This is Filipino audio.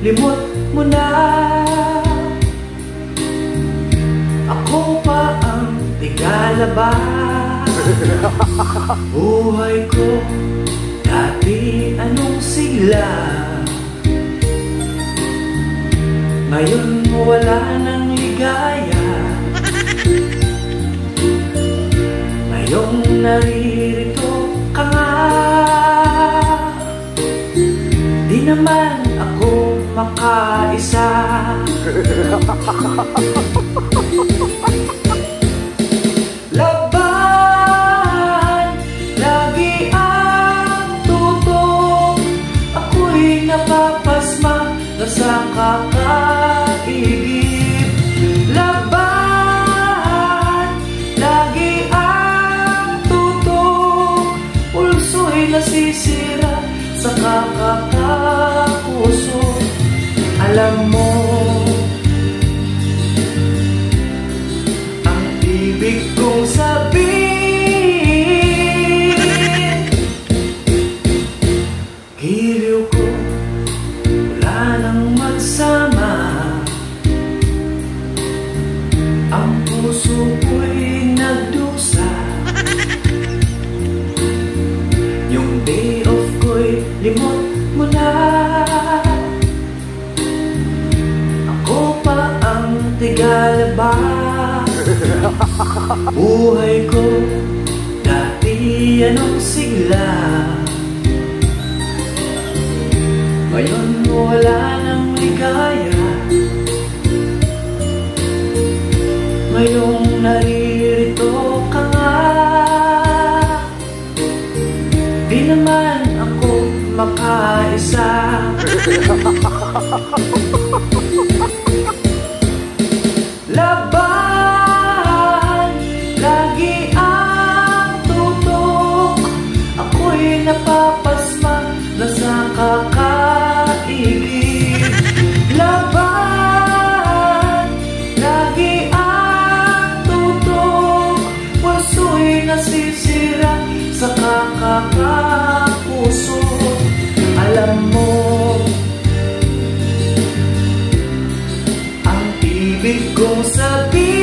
limot mo na. Ako pa ang tigalaba. Buhay ko dati anong sigla, ngayon wala nang ligaya. Ngayong naririto ka nga, di naman ako makaisa. Laban, lagi ang tutok. Ako'y napapasma na sa kakaibig. Laban, lagi ang tutok. Pulso'y nasisira sa kakakapuso. Alam mo, ang ibig kong sabihin, giliw ko, wala nang magsama. Ang puso ko'y nagdusa. Yung day off ko'y limot mo na. Tigalaba. Buhay ko dati anong sigla, ngayon wala nang ligaya. Ngayong naririto ka nga, di naman ako makaisa. Laban, lagi ang tutok. Ako'y napapasma na sa kakaibig. Laban, lagi ang tutok. Puso'y nasisira sa kakakapuso. Alam mo, ibig kong sabihin